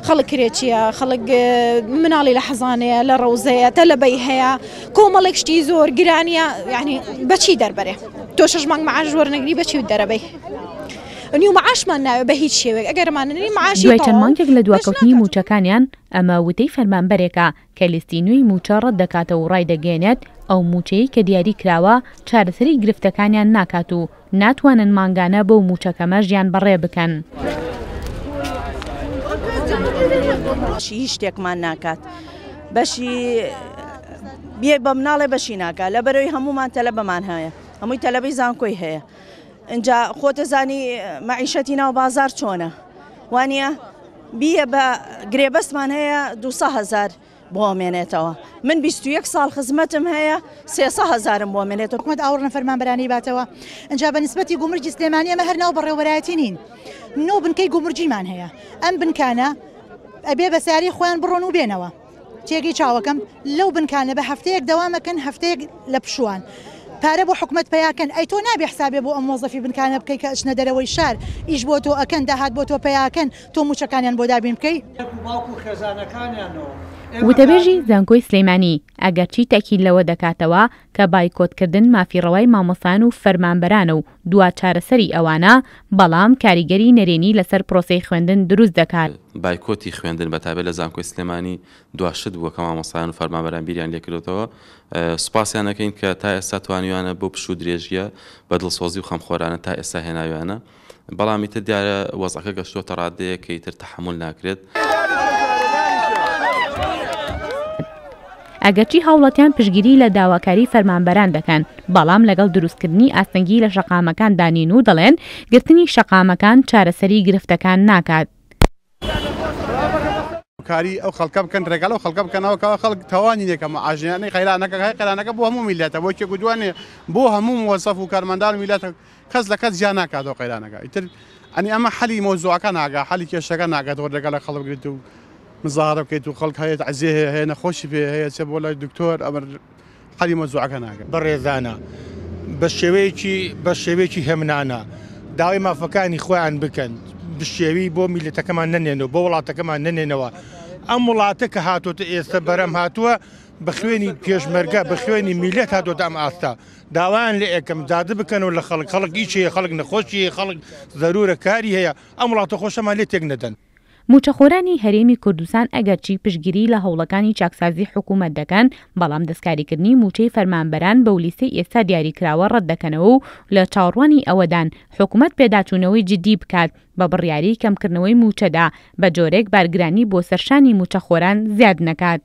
خەڵک کرێچیە خەڵک مناڵی لە حەزانەیە لە ڕەوزەیە تەلەبەی هەیە کۆمەڵێک شتی زۆر گرانیە یعنی بەچی دەربەرێ تۆ 6 مانگ مەعاش وەرنەگری بەچی دەرەبەی نیو معاشمان ناوێ بە هیچ شێوەیەک ئەگەرماننی معاشی دوای چەند مانگێک لە دواکەوتنی موچەکانیان ئەمە وتەی فەرمانبەرێکە کە لیستینووی موچە ڕەت دەکاتەوە و ڕای دەگەێنێت ئەو موچەی کە دیاری کراوە چارەسەری گرفتەکانیان ناکات و ناتوانن مانگانە بەو موچەکەمە ژیان بەڕێ بکەن. هیچ شتێکمان ناکات بەشی بێ بە مناڵێ بەشی ناکات لە بەرەوەی هەمومان تەلەبەمان هەیە هەمووی تەلەبەی زانکۆی هەیە اینجا خۆتە زانی مەعیشەتی ناو بازار چۆنە وانە بیە بە گرێبەستمان هەیە 200,000 بۆ مێنێتەوە من 21 ساڵ خزمەتم هەیە 300,000 بۆ مێنێتەوە حکومەت ئاوڕنە فەرمانبەرانی باتەوە ئەنجا بە نسبەتی گومرجی سلێمانی ئەمە هەر ناو بەڕێوەبەرایەتی نین نۆ بنکەی گومرجیمان هەیە ئەم بنکانە ئەبێ بەسیاری خۆیان بڕۆن و بێنەوە تێگەی چاوەکەم لەو بنکانە بە هەفتەیەک دەوامەکەن هەفتەیەک لە پشووان پارە بۆ حکومەت پیاکەن ئەی تۆ نابێ حسابێ بۆ ئەم مۆزەفی بنکانە بکەی کە ئەچنە دەرەوەی شار ئیش بۆ تۆ ئەکەن داهات بۆ تۆ پیاکەن تۆ موچەکانیان بۆ دابین بکەی وتەبێژی زانکۆی سلەیمانی ئەگەرچی تاکید لەوە دەکاتەوە کە بایکۆتکردن مافیڕەوای مامۆسان و فەرمانبەرانە و دوا چارەسەری ئەوانە بەڵام کاریگەری نەرێنی لەسەر پرۆسەی خوێندن دروست دەکات. بایکۆتی خوێندن بەتابێت لە زانکۆی سلێمانی دواشت بووە کە مامۆسایان و فەرمانبەران بیریان لێکردێتەوە سوپاسیان دەکەین کە تا ئێستا توانیوانە بۆ پشوو درێژیە بە دڵسۆزی و خەمخۆرانە تا ئێستا هێناویانە بەڵام ئیتر دیارە وەزعەکە گەشتۆتە ڕادەیە کە ئیتر تەحموڵ ناکرێت. ئەگەرچی هاوڵاتیان پشگیری لە داواکاری فەرمانبەران دەکەن بەڵام لەگەڵ دروستکردنی ئاستەنگی لە شەقامەکان دانین و دەڵێن گرتنی شەقامەکان چارەسەری گرفتەکان ناکات. کاری ئەو خەڵکە بکەن ڕێگەڵ و خەڵکە بکەنەوە خەڵک تەوانی دێکەمە ئاژیانەی خەیرانەکە قەرانەکە بۆ هەموو میلەتە بۆ کێ گودوانێ بۆ هەموو موەزەف و کارمەندان میلەتە کەس لە کەس زیان ناکاتەوە قەیرانەکە ئیتر ئەنی ئەمە حەلی مۆزوعەکە ناگا حەلی کێشەکە ناگاتەوە ڕێگەڵ لە خەڵک بگریت و مزاحرە بکەیت و خەڵک هەیە عەزیێ هەیە نەخۆشی پێ هەیە چێ بۆ لای دکتۆر ئەمر حەلی مۆزوعەکە ناگات بەڕێزانە بە شێوەیەکی هێمنانە داوای مافەکانی خۆیان بکەن بشێوی بۆ میلەتەکەمان نەنێنەوە بۆ وڵاتەکەمان نەنێنەوە ئەم وڵاتە کە هاتوۆتە ئێستا بەرەم هاتووە بە خوێنی پێشمەرگە بە خوێنی میلەت هاتوۆتە ئەم ئاستا داوایان لە ئێکم زیادە بکەنەوە لە خەڵک ئیچەیە خەڵک نەخۆشیە خەڵک زەرورە کاری هەیە ئەم وڵاتە خۆشەمان لێ تێک نەدەن. موچەخۆرانی هەرێمی کوردستان ئەگەرچی پشگیری لە هەوڵەکانی چاکسازی حکوومەت دەکەن بەڵام دەستکاریکردنی موچەی فەرمانبەران بە لیستەی ئێستا دیاریکراوە ڕەت دەکەنەوە و لە چاوەڕوانی ئەوەدان حکوومەت پێداچوونەوەی جدی بکات بە بڕیاری کەمکردنەوەی موچەدا بە جۆرێک بارگرانی بۆ سەرشانی موچەخۆران زیاد نەکات.